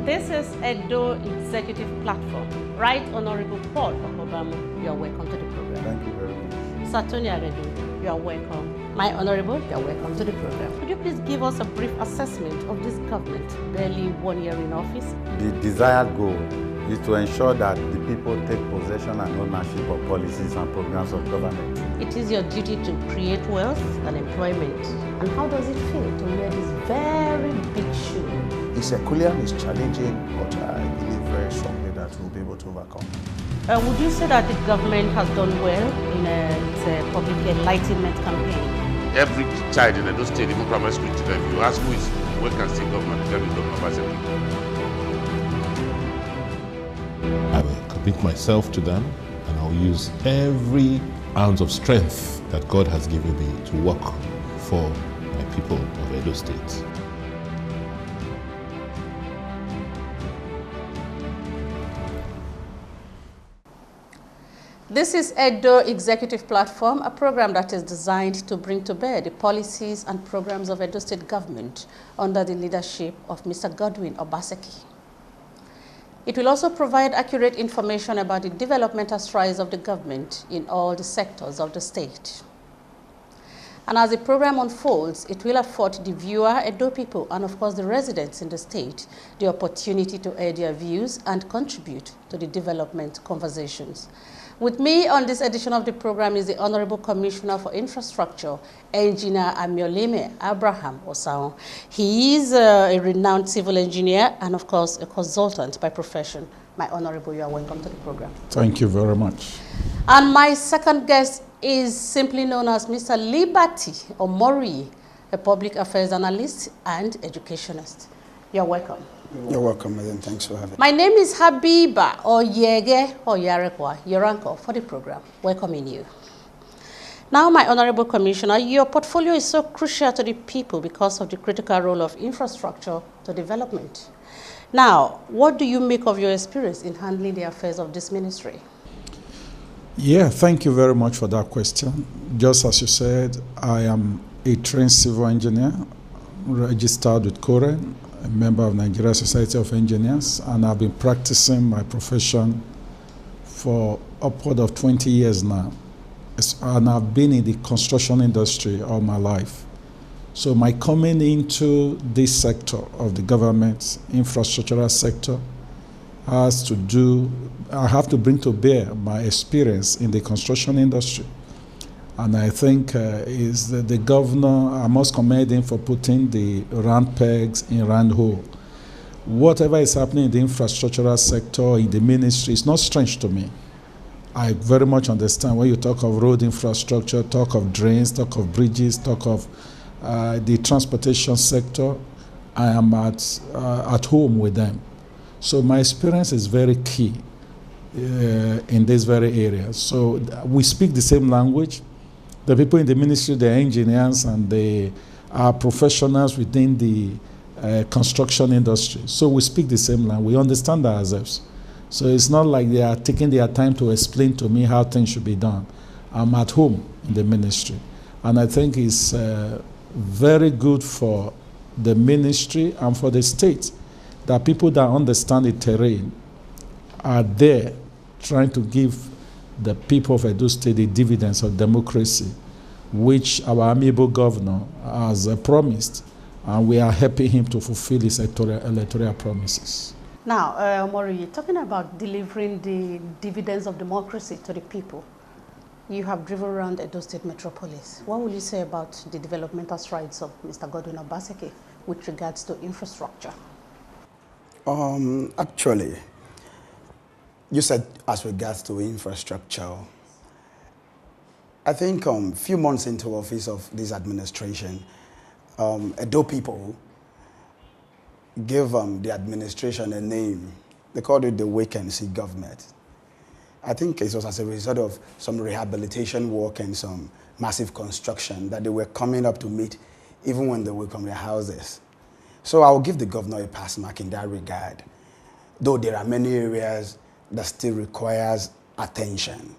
This is Edo Executive Platform. Right Honorable Paul Okobamu, you are welcome to the program. Thank you very much. Satoni Aredu, you are welcome. My Honorable, you are welcome to the program. Could you please give us a brief assessment of this government, barely 1 year in office? The desired goal is to ensure that the people take possession and ownership of policies and programs of government. It is your duty to create wealth and employment. And how does it feel to wear this very big shoe? It's Herculean, it's challenging, but I believe very strongly that we'll be able to overcome. Would you say that the government has done well in its public enlightenment campaign? Every child in Edo State, even primary school children, if you ask who is working and state government, tell me Governor Obaseki. I will commit myself to them, and I'll use every ounce of strength that God has given me to work for my people of Edo State. This is Edo Executive Platform, a program that is designed to bring to bear the policies and programs of Edo State government under the leadership of Mr. Godwin Obaseki. It will also provide accurate information about the developmental strides of the government in all the sectors of the state. And as the program unfolds, it will afford the viewer, Edo people, and of course the residents in the state the opportunity to air their views and contribute to the development conversations. With me on this edition of the program is the Honorable Commissioner for Infrastructure, Engineer Amiolemen Abraham Osahon. He is a renowned civil engineer and, of course, a consultant by profession. My Honorable, you are welcome to the program. Thank you very much. And my second guest is simply known as Mr. Liberty Omori, a public affairs analyst and educationist. You are welcome. You're welcome, madam. Thanks for having me. My name is Habiba Oyege Oyarekwa, your anchor for the program. Welcoming you. Now, my Honorable Commissioner, your portfolio is so crucial to the people because of the critical role of infrastructure to development. Now, what do you make of your experience in handling the affairs of this ministry? Yeah, thank you very much for that question. Just as you said, I am a trained civil engineer, registered with Koren, a member of Nigeria Society of Engineers, and I've been practicing my profession for upward of 20 years now. And I've been in the construction industry all my life. So my coming into this sector of the government, infrastructural sector, has to do, I have to bring to bear my experience in the construction industry. And I think is the governor, I must commend him for putting the round pegs in round hole. Whatever is happening in the infrastructural sector, in the ministry, it's not strange to me. I very much understand when you talk of road infrastructure, talk of drains, talk of bridges, talk of the transportation sector. I am at home with them. So my experience is very key in this very area. So we speak the same language. The people in the ministry, the engineers, and they are professionals within the construction industry. So we speak the same language. We understand ourselves. So it's not like they are taking their time to explain to me how things should be done. I'm at home in the ministry. And I think it's very good for the ministry and for the state that people that understand the terrain are there trying to give the people of Edo State the dividends of democracy, which our amiable governor has promised, and we are helping him to fulfill his electoral promises. Now, Mori, talking about delivering the dividends of democracy to the people, you have driven around Edo State metropolis. What will you say about the developmental strides of Mr. Godwin Obaseki with regards to infrastructure? Actually, you said as regards to infrastructure, I think a few months into office of this administration, Edo people gave the administration a name. They called it the wait-and-see government. I think it was as a result of some rehabilitation work and some massive construction that they were coming up to meet even when they work on their houses. So I'll give the governor a pass mark in that regard, though there are many areas that still requires attention.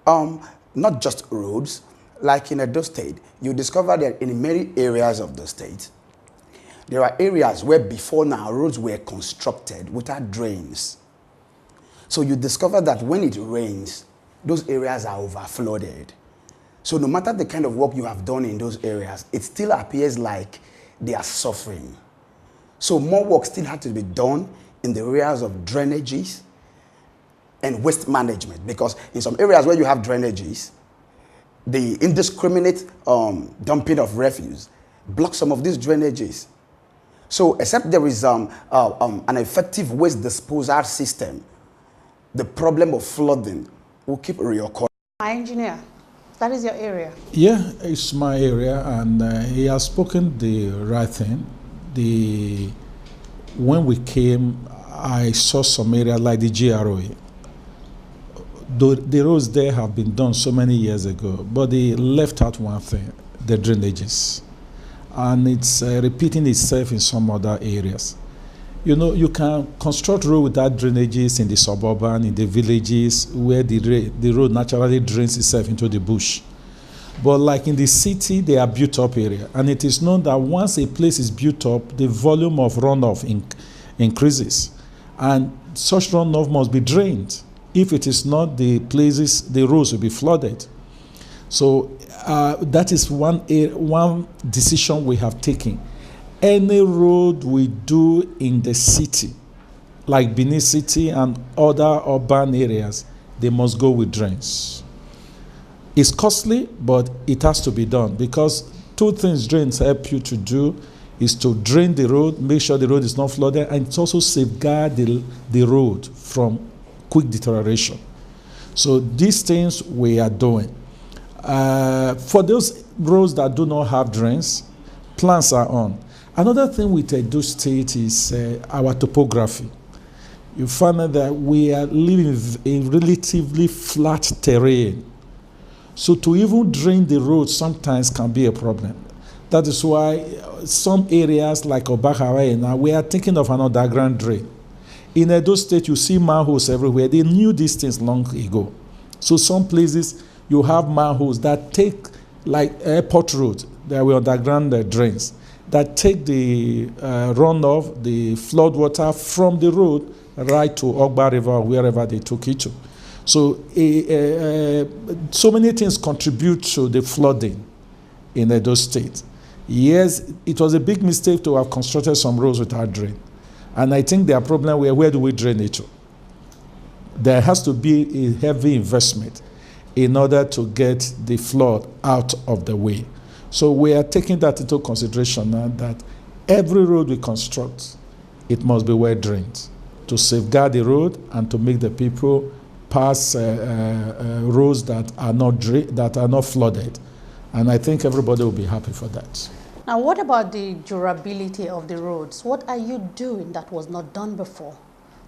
Not just roads, like in Edo State, you discover that in many areas of the state, There are areas where before now roads were constructed without drains. So you discover that when it rains, those areas are overflooded. So no matter the kind of work you have done in those areas, it still appears like they are suffering. So more work still had to be done in the areas of drainages and waste management, because in some areas where you have drainages, the indiscriminate dumping of refuse blocks some of these drainages. So except there is an effective waste disposal system, the problem of flooding will keep reoccurring. My engineer, that is your area. Yeah, it's my area, and he has spoken the right thing. When we came, I saw some area like the GROA. The roads there have been done so many years ago, but they left out one thing, the drainages. And it's repeating itself in some other areas. You know, you can construct road without drainages in the suburban, in the villages, where the road naturally drains itself into the bush. But like in the city, they are built up area. And it is known that once a place is built up, the volume of runoff increases. And such runoff must be drained. If it is not, the roads will be flooded. So that is one decision we have taken. Any road we do in the city, like Benin City and other urban areas, they must go with drains. It's costly, but it has to be done, because two things drains help you to do is to drain the road, make sure the road is not flooded, and it's also safeguard the road from quick deterioration. So these things we are doing. For those roads that do not have drains, plans are on. Another thing with Edo State is our topography. You find that we are living in relatively flat terrain. So to even drain the road sometimes can be a problem. That is why some areas like Obahara now, we are thinking of an underground drain. In Edo State, you see manholes everywhere. They knew these things long ago. So some places, you have manholes that take, like airport road, there were underground drains, that take the runoff, the flood water from the road right to Ogba River, wherever they took it to. So, so many things contribute to the flooding in Edo State. Yes, it was a big mistake to have constructed some roads without drain. And I think their problem were, where do we drain it to? There has to be a heavy investment in order to get the flood out of the way. So we are taking that into consideration now, that every road we construct, it must be well drained to safeguard the road and to make the people pass roads that are not flooded. And I think everybody will be happy for that. Now, what about the durability of the roads? What are you doing that was not done before?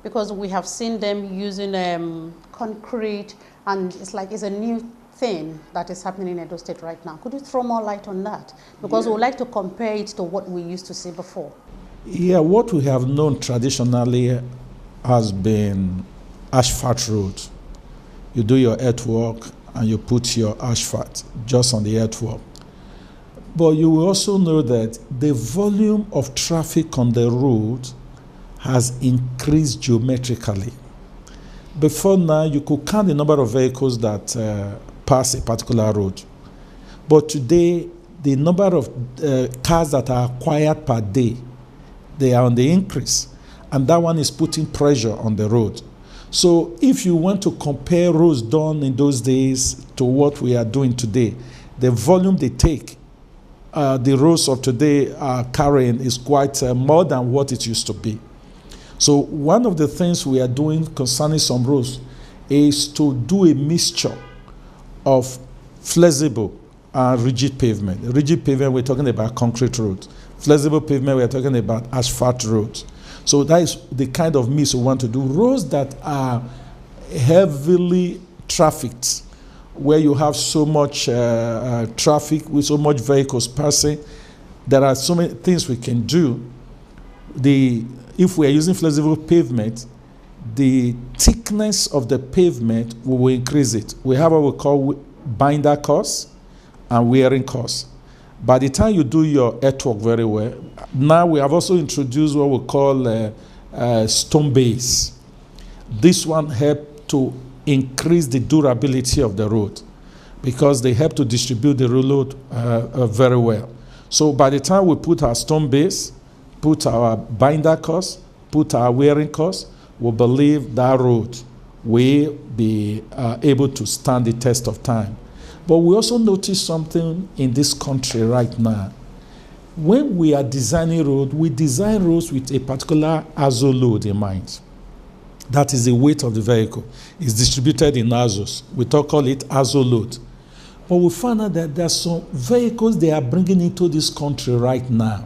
Because we have seen them using concrete, and it's like it's a new thing that is happening in Edo State right now. Could you throw more light on that? Because we would like to compare it to what we used to see before. Yeah, what we have known traditionally has been asphalt road. You do your earthwork and you put your asphalt just on the earthwork. But you will also know that the volume of traffic on the road has increased geometrically. Before now, you could count the number of vehicles that pass a particular road. But today, the number of cars that are acquired per day, they are on the increase. And that one is putting pressure on the road. So if you want to compare roads done in those days to what we are doing today, the volume they take, the roads of today are carrying is quite more than what it used to be. So one of the things we are doing concerning some roads is to do a mixture of flexible and rigid pavement. Rigid pavement, we're talking about concrete roads. Flexible pavement, we're talking about asphalt roads. So that is the kind of mix we want to do. Roads that are heavily trafficked, where you have so much traffic with so much vehicles passing, there are so many things we can do. If we are using flexible pavement, the thickness of the pavement will increase it. We have what we call binder costs and wearing costs. By the time you do your earthwork very well, now we have also introduced what we call stone base. This one helps to increase the durability of the road because they help to distribute the load very well. So by the time we put our stone base, put our binder cost, put our wearing cost, we believe that road will be able to stand the test of time. But we also notice something in this country right now. When we are designing roads, we design roads with a particular ASO load in mind. That is the weight of the vehicle. It's distributed in ASOs. We call it ASO load. But we found out that there are some vehicles they are bringing into this country right now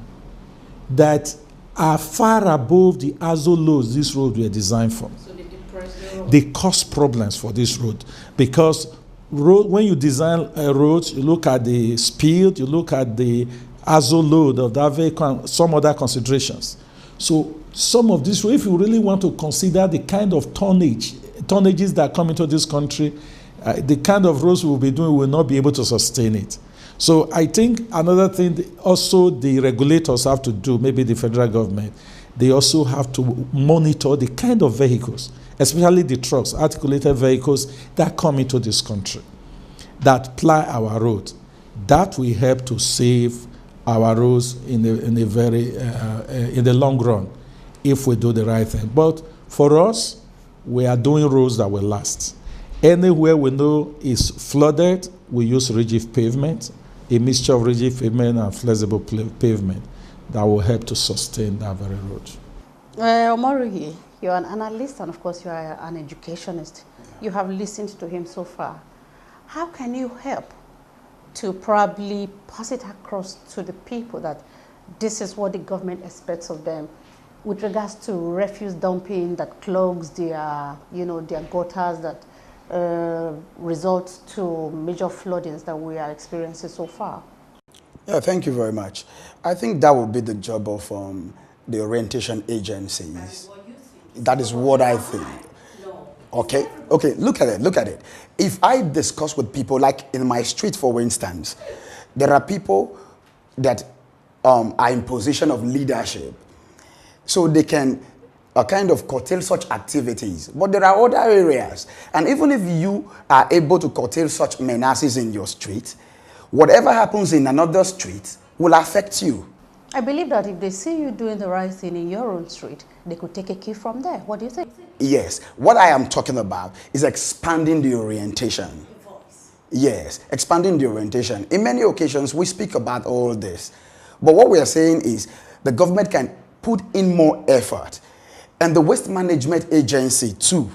that are far above the ASO loads this road were designed for. So they depress the road. They cause problems for this road because when you design a road, you look at the speed, you look at the ASO load of that vehicle and some other considerations. So some of this, if you really want to consider the kind of tonnages that come into this country, the kind of roads we will be doing will not be able to sustain it. So I think another thing also the regulators have to do, maybe the federal government, they also have to monitor the kind of vehicles, especially the trucks, articulated vehicles that come into this country, that ply our road. That will help to save our roads in the long run if we do the right thing. But for us, we are doing roads that will last. Anywhere we know is flooded, we use rigid pavement, a mixture of rigid pavement and flexible pavement that will help to sustain that very road. Omori, you're an analyst and of course you are an educationist. You have listened to him so far. How can you help to probably pass it across to the people that this is what the government expects of them with regards to refuse dumping that clogs their, their gutters that results to major floodings that we are experiencing so far? Yeah, thank you very much. I think that will be the job of the orientation agencies. That is what I think. Okay, look at it. If I discuss with people, like in my street, for instance, there are people that are in position of leadership, so they can kind of curtail such activities. But there are other areas, and even if you are able to curtail such menaces in your street, whatever happens in another street will affect you. I believe that if they see you doing the right thing in your own street, they could take a key from there. What do you think? Yes. What I am talking about is expanding the orientation. Yes, expanding the orientation. In many occasions, we speak about all this. But what we are saying is the government can put in more effort. And the waste management agency, too,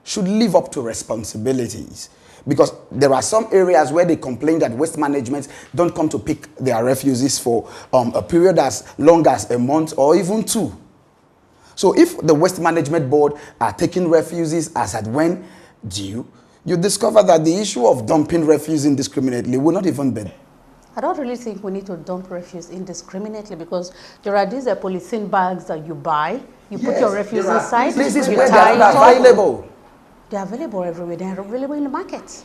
should live up to responsibilities. Because there are some areas where they complain that waste management don't come to pick their refugees for a period as long as a month or even 2. So if the waste management board are taking refugees as at when due, you discover that the issue of dumping refuse indiscriminately will not even be. I don't really think we need to dump refuse indiscriminately because there are these polythene bags that you buy, you put your refuse inside, places you where tie they are available. They're available everywhere. They're available in the market.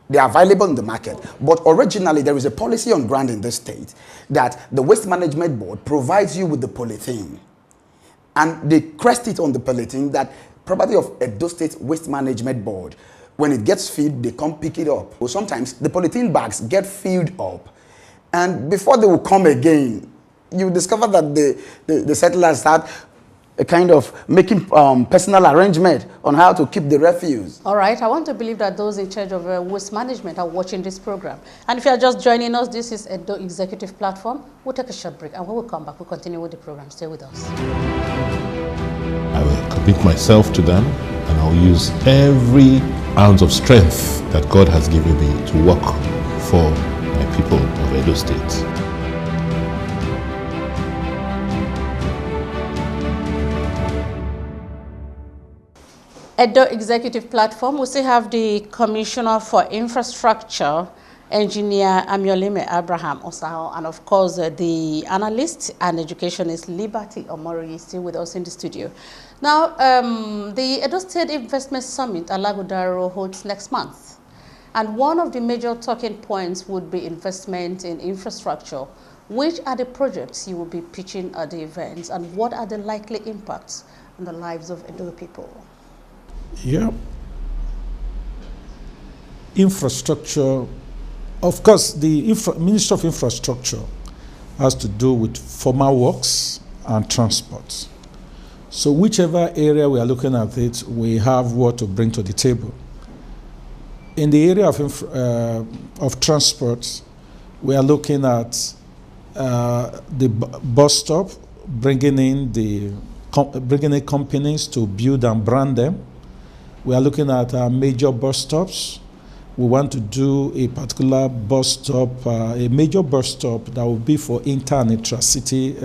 They are available in the market. But originally, there is a policy on ground in this state that the Waste Management Board provides you with the polythene. And they crest it on the polythene that property of Edo State Waste Management Board. When it gets filled, they come pick it up. Or sometimes the polythene bags get filled up. And before they will come again, you discover that the settlers start a kind of making personal arrangement on how to keep the refuse. All right, I want to believe that those in charge of waste management are watching this program. And if you are just joining us, this is Edo Executive Platform. We'll take a short break, and when we come back, we'll continue with the program. Stay with us. I will commit myself to them, and I'll use every ounce of strength that God has given me to work for my people of Edo State. Edo Executive Platform, we still have the Commissioner for Infrastructure, Engineer Amiolemen Abraham Osahon, and of course the analyst and educationist Liberty Omori is still with us in the studio. Now, the Edo State Investment Summit at Lagodaro holds next month. And one of the major talking points would be investment in infrastructure. Which are the projects you will be pitching at the events, and what are the likely impacts on the lives of Edo people? Yeah. Infrastructure, of course, the Ministry of Infrastructure has to do with formal works and transport. So whichever area we are looking at it, we have what to bring to the table. In the area of transport, we are looking at the bus stop, bringing in companies to build and brand them. We are looking at major bus stops. We want to do a particular bus stop, a major bus stop that will be for inter and intra-city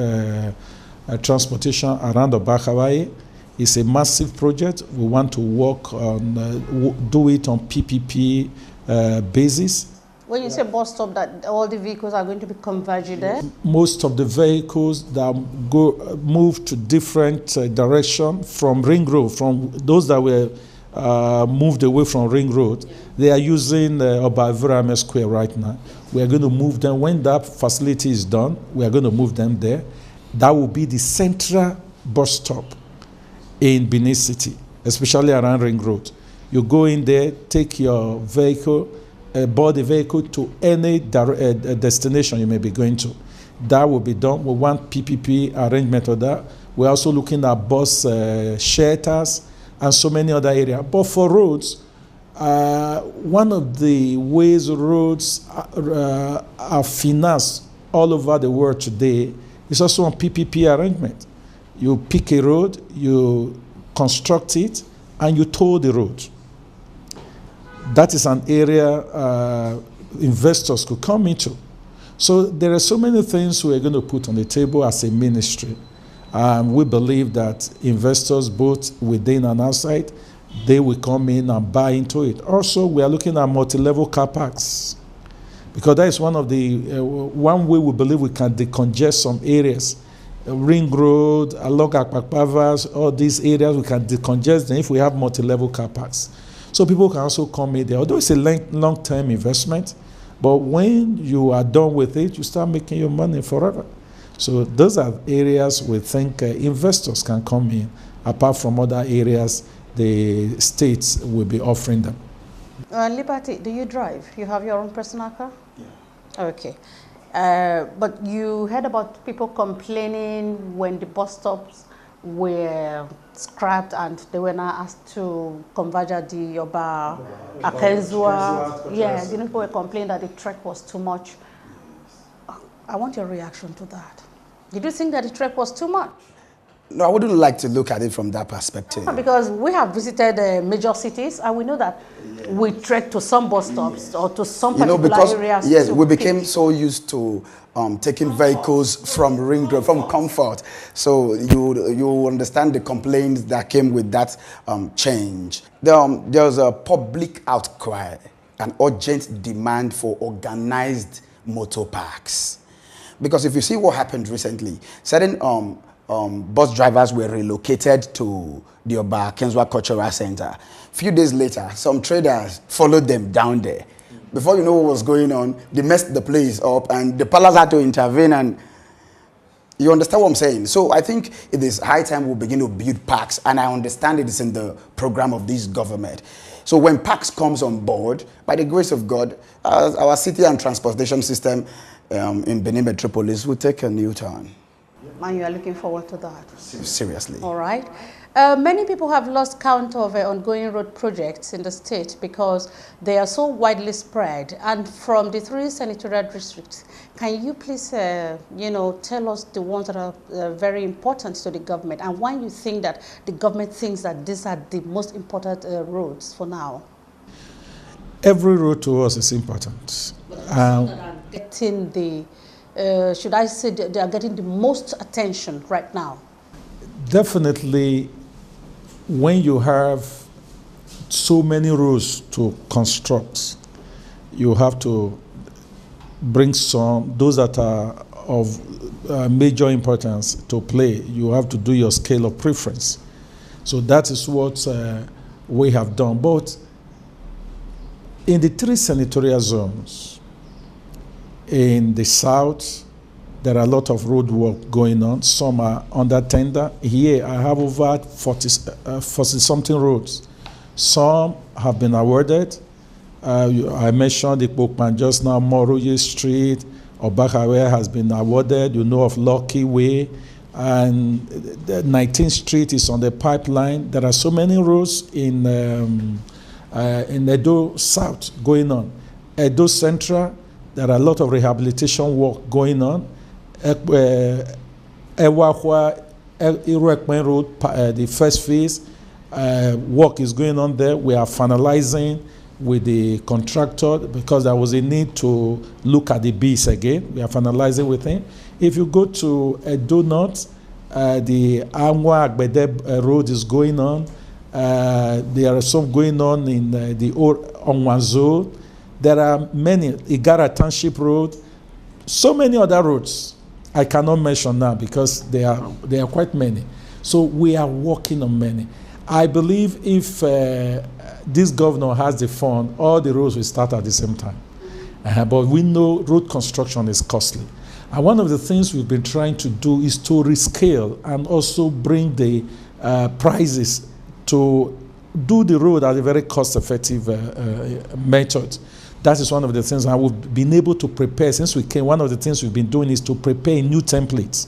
transportation around Obakawaye. It's a massive project. We want to work on, do it on PPP basis. When you say bus stop, that all the vehicles are going to be converging there? Most of the vehicles that move to different direction from Ring Road, from those that were moved away from Ring Road, they are using Obavirame Square right now. We are going to move them. When that facility is done, we are going to move them there. That will be the central bus stop in Benin City, especially around Ring Road. You go in there, take your vehicle, board the vehicle to any destination you may be going to. That will be done. We want PPP arrangement of that. We're also looking at bus shelters and so many other areas. But for roads, one of the ways roads are financed all over the world today is also on PPP arrangement. You pick a road, you construct it, and you toll the road. That is an area investors could come into. So there are so many things we're going to put on the table as a ministry. We believe that investors, both within and outside, they will come in and buy into it. Also, we are looking at multi-level car parks, because that is one of the one way we believe we can decongest some areas. Ring Road, along Akpakpavas, all these areas, we can decongest them if we have multi-level car parks. So people can also come in there. Although it's a long-term investment, but when you are done with it, you start making your money forever. So those are areas we think investors can come in, apart from other areas the states will be offering them. Liberty, do you drive? You have your own personal car? Yeah. Okay. But you heard about people complaining when the bus stops were scrapped and they were now asked to converge at the Yoba, Akenzua. Yeah, the people were complaining that the trek was too much. I want your reaction to that. Did you think that the trek was too much? No, I wouldn't like to look at it from that perspective. Because we have visited major cities and we know that we trek to some bus stops or to some particular areas. Yes, we became so used to taking vehicles from Ring Road, from comfort. So you understand the complaints that came with that change. There was a public outcry, an urgent demand for organized motor parks. Because if you see what happened recently, certain bus drivers were relocated to the Oba Kenzwa Cultural Center. A few days later, some traders followed them down there. Before you know what was going on, they messed the place up and the palace had to intervene, and you understand what I'm saying? So I think it is high time we begin to build parks, and I understand it is in the program of this government. So when parks comes on board, by the grace of God, our city and transportation system in Benin Metropolis will take a new turn. And you are looking forward to that? Seriously. All right. Many people have lost count of ongoing road projects in the state because they are so widely spread. And from the 3 senatorial districts, can you please, tell us the ones that are very important to the government and why you think that the government thinks that these are the most important roads for now? Every road to us is important. Getting the should I say they are getting the most attention right now? Definitely, when you have so many roads to construct, you have to bring those that are of major importance to play. You have to do your scale of preference. So that is what we have done. But in the 3 senatorial zones, in the south, there are a lot of road work going on. Some are under tender. Here, I have over 40-something roads. Some have been awarded. I mentioned the Pokman just now, Moroye Street, Obakawe has been awarded. You know of Lucky Way. And the 19th Street is on the pipeline. There are so many roads in Edo South going on. Edo Central, there are a lot of rehabilitation work going on. Ewahua, Iruekmen Road, the first phase, work is going on there. We are finalizing with the contractor because there was a need to look at the bids again. We are finalizing with him. If you go to Edo North, the Anwa Agbede road is going on. There are some going on in the Onwanzo. There are many, Igara Township Road, so many other roads I cannot mention now because they are quite many. So we are working on many. I believe if this governor has the fund, all the roads will start at the same time. But we know road construction is costly. And one of the things we've been trying to do is to rescale and also bring the prices to do the road at a very cost-effective method. That is one of the things I we've been able to prepare since we came. One of the things we've been doing is to prepare new templates,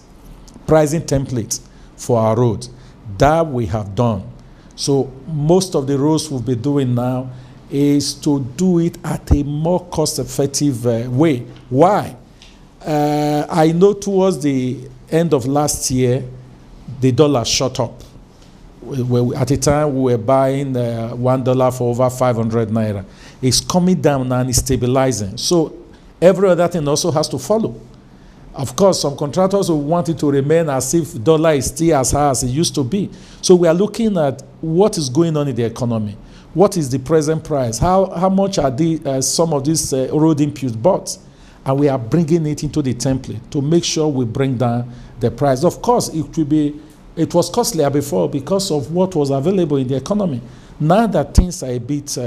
pricing templates for our roads. That we have done. So most of the roads we'll be doing now is to do it at a more cost-effective way. Why? I know towards the end of last year, the dollar shot up. At the time, we were buying $1 for over 500 naira. It's coming down now and it's stabilizing. So every other thing also has to follow. Of course, some contractors will want it to remain as if dollar is still as high as it used to be. So we are looking at what is going on in the economy. What is the present price? How much are some of these road inputs bought? And we are bringing it into the template to make sure we bring down the price. Of course, it was costlier before because of what was available in the economy. Now that things are a bit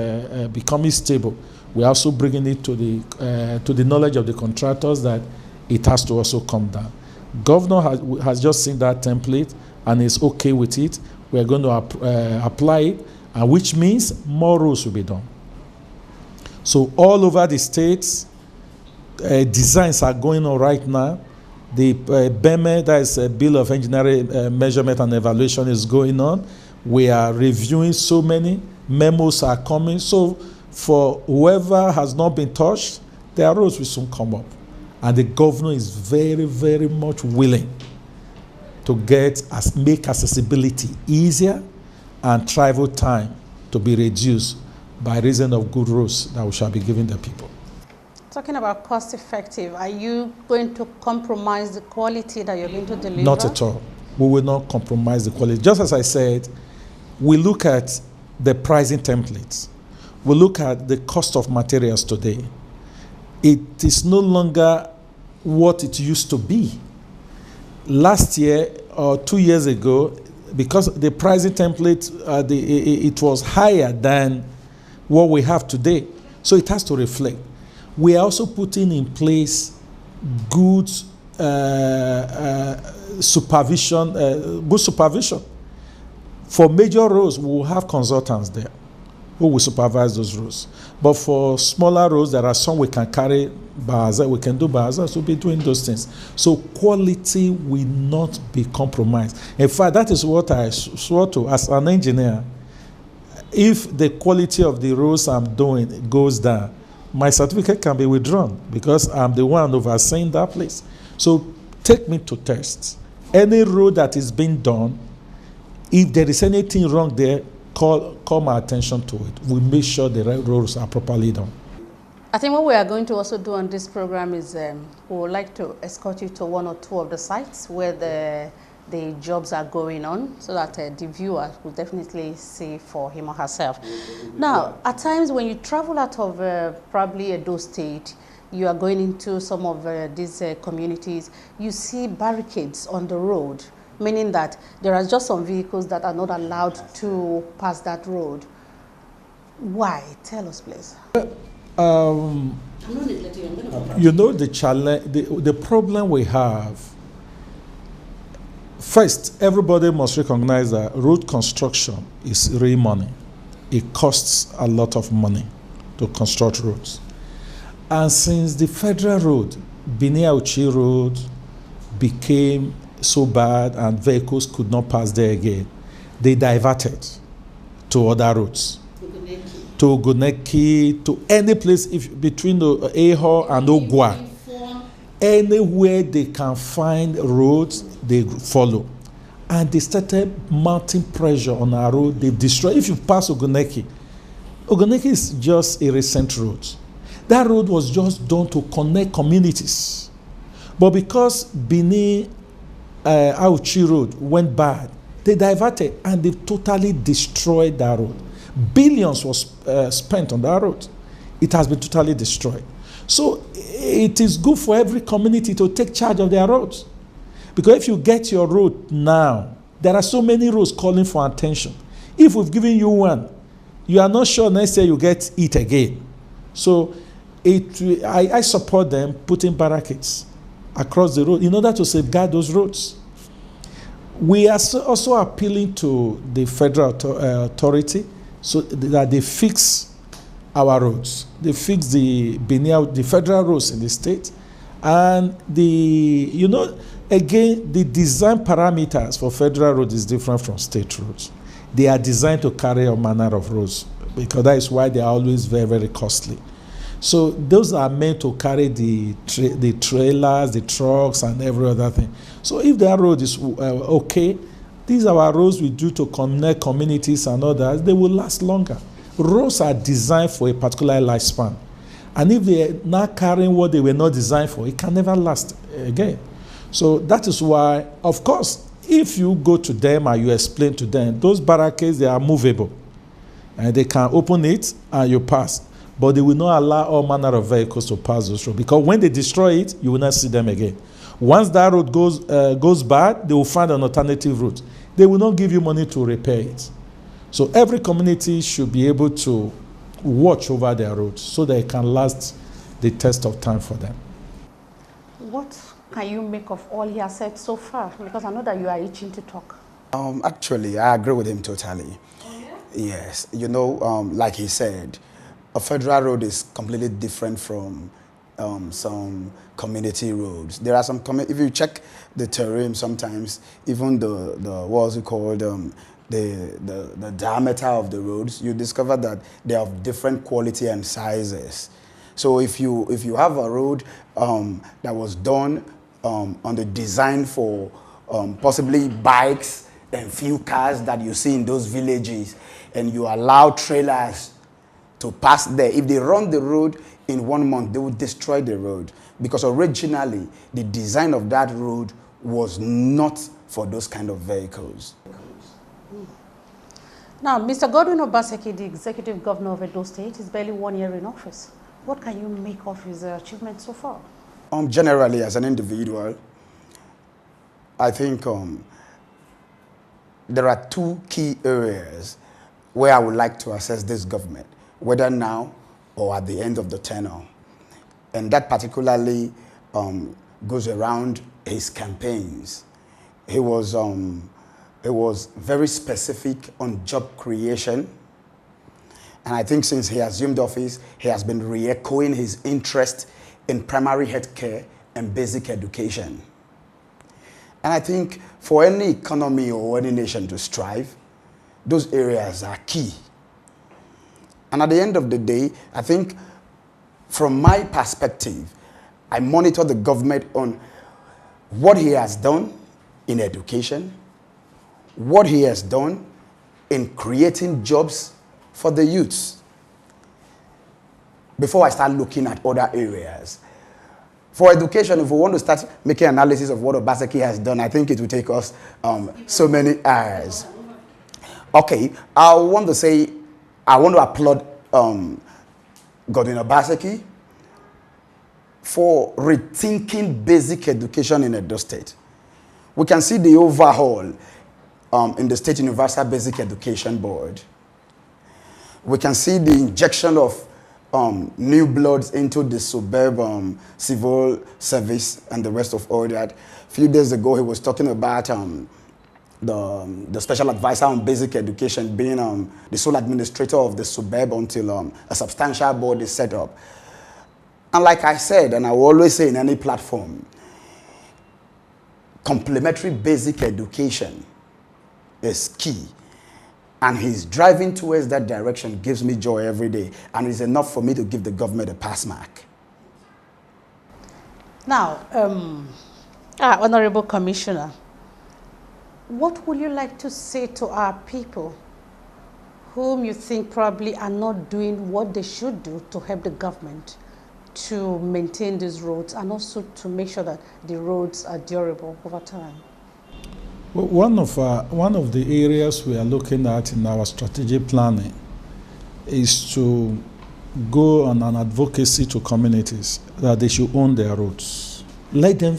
becoming stable, we're also bringing it to the knowledge of the contractors that it has to also come down. Governor has just seen that template and is okay with it. We're going to apply it, and which means more roads will be done. So all over the states, designs are going on right now. The BEME, that is a Bill of Engineering Measurement and Evaluation, is going on. We are reviewing so many. Memos are coming. So for whoever has not been touched, their roads will soon come up. And the governor is very, very much willing to make accessibility easier and travel time to be reduced by reason of good roads that we shall be giving the people. Talking about cost effective, are you going to compromise the quality that you're going to deliver? Not at all. We will not compromise the quality. Just as I said, we look at the pricing templates. We look at the cost of materials today. It is no longer what it used to be. Last year or 2 years ago, because the pricing template, it was higher than what we have today. So it has to reflect. We are also putting in place good supervision. For major roads, we will have consultants there who will supervise those roads. But for smaller roads, there are some we can carry by ourselves. We can do by ourselves. We'll be doing those things. So quality will not be compromised. In fact, that is what I swore to as an engineer. If the quality of the roads I'm doing goes down, my certificate can be withdrawn because I'm the one overseeing that place. So take me to tests. Any road that is being done, if there is anything wrong there, call my attention to it. We make sure the roads are properly done. I think what we are going to also do on this program is we would like to escort you to 1 or 2 of the sites where the jobs are going on so that the viewer will definitely see for him or herself. Now, at times when you travel out of probably Edo State, you are going into some of these communities, you see barricades on the road, meaning that there are just some vehicles that are not allowed to pass that road. Why? Tell us, please. You know, the challenge, the problem we have, first, everybody must recognize that road construction is real money. It costs a lot of money to construct roads. And since the federal road, Benin-Auchi Road, became so bad and vehicles could not pass there again, they diverted to other roads. To Oguneki, to any place between Eho and Ogwa. Anywhere they can find roads, they follow. And they started mounting pressure on our road. They've destroyed. If you pass Oguneki, Oguneki is just a recent road. That road was just done to connect communities. But because Benin-Auchi Road went bad, they diverted and they totally destroyed that road. Billions was spent on that road. It has been totally destroyed. So it is good for every community to take charge of their roads. Because if you get your road now, there are so many roads calling for attention. If we've given you one, you are not sure next year you get it again. So I support them putting barricades across the road in order to safeguard those roads. We are also appealing to the federal authority so that they fix our roads. They fix the federal roads in the state. And again, the design parameters for federal roads is different from state roads. They are designed to carry a manner of roads because that is why they are always very, very costly. So those are meant to carry the trailers, the trucks, and every other thing. So if that road is okay, these are our roads we do to connect communities and others, they will last longer. Roads are designed for a particular lifespan. And if they are not carrying what they were not designed for, it can never last again. So that is why, of course, if you go to them and you explain to them, those barricades, they are movable. And they can open it and you pass. But they will not allow all manner of vehicles to pass those roads. Because when they destroy it, you will not see them again. Once that road goes bad, they will find an alternative route. They will not give you money to repair it. So every community should be able to watch over their roads so that it can last the test of time for them. What can you make of all he has said so far? Because I know that you are itching to talk. Actually, I agree with him totally. Oh, yeah? Yes. You know, like he said, a federal road is completely different from some community roads. There are some, if you check the terrain, sometimes even the what's it called, the diameter of the roads, you discover that they are of different quality and sizes. So if you have a road that was done on the design for possibly bikes and few cars that you see in those villages, and you allow trailers to pass there, if they run the road in 1 month, they will destroy the road. Because originally, the design of that road was not for those kind of vehicles. Now, Mr. Godwin Obaseki, the Executive Governor of Edo State, is barely 1 year in office. What can you make of his achievements so far? Generally, as an individual, I think there are two key areas where I would like to assess this government, whether now or at the end of the tenure. And that particularly goes around his campaigns. He was very specific on job creation. And I think since he assumed office, he has been re-echoing his interest in primary health care and basic education. And I think for any economy or any nation to strive, those areas are key. And at the end of the day, I think from my perspective, I monitor the government on what he has done in education, what he has done in creating jobs for the youths, before I start looking at other areas. For education, if we want to start making analysis of what Obaseki has done, I think it will take us so many hours. Okay, I want to applaud Godwin Obaseki for rethinking basic education in Edo State. We can see the overhaul in the State Universal Basic Education Board. We can see the injection of new bloods into the suburban civil service and the rest of all that. A few days ago, he was talking about the special advisor on basic education being the sole administrator of the suburb until a substantial board is set up. And like I said, and I will always say in any platform, complementary basic education is key. And he's driving towards that direction gives me joy every day. And it's enough for me to give the government a pass mark. Now, Honorable Commissioner, what would you like to say to our people whom you think probably are not doing what they should do to help the government to maintain these roads and also to make sure that the roads are durable over time? Well, one of the areas we are looking at in our strategic planning is to go on an advocacy to communities that they should own their roads. Let them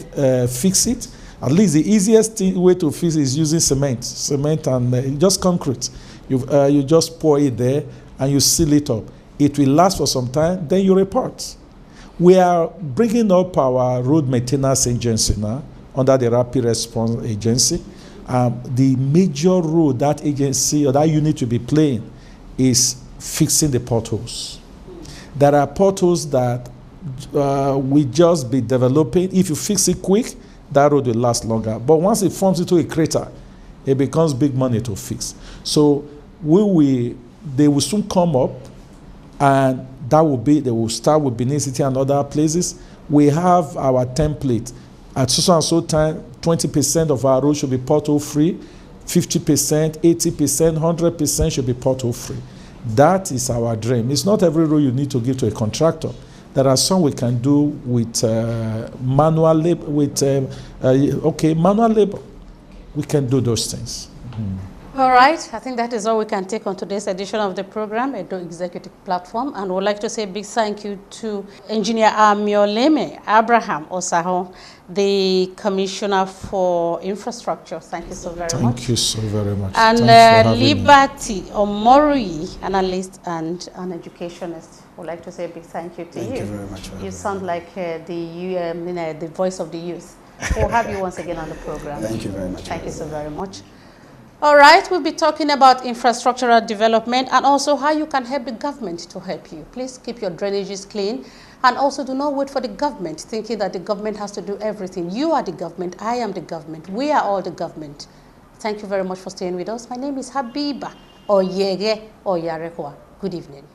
fix it. At least the easiest way to fix it is using cement and just concrete. You just pour it there and you seal it up. It will last for some time, then you report. We are bringing up our road maintenance agency now under the Rapid Response Agency. The major role that agency or that unit will be playing is fixing the potholes. There are potholes that we just be developing. If you fix it quick, that road will last longer. But once it forms into a crater, it becomes big money to fix. So they will soon come up, and they will start with Benin City and other places. We have our template. At so and so time, 20% of our roads should be pothole free, 50%, 80%, 100% should be pothole free. That is our dream. It's not every road you need to give to a contractor. There are some we can do with manual labor. Manual labor. We can do those things. All right, I think that is all we can take on today's edition of the program, Edo Executive Platform. And we'd like to say a big thank you to Engineer Amiolemen Abraham Osahon, the Commissioner for Infrastructure. Thank you so very much. Thank you so very much. And Liberty Omorui, analyst and an educationist. We'd like to say a big thank you to you. Thank you very much. You sound like the voice of the youth. We'll have you once again on the program. Thank you very much. Thank you so very much. All right, we'll be talking about infrastructural development and also how you can help the government to help you. Please keep your drainages clean and also do not wait for the government, thinking that the government has to do everything. You are the government, I am the government, we are all the government. Thank you very much for staying with us. My name is Habiba Oyege Oyarekwa. Good evening.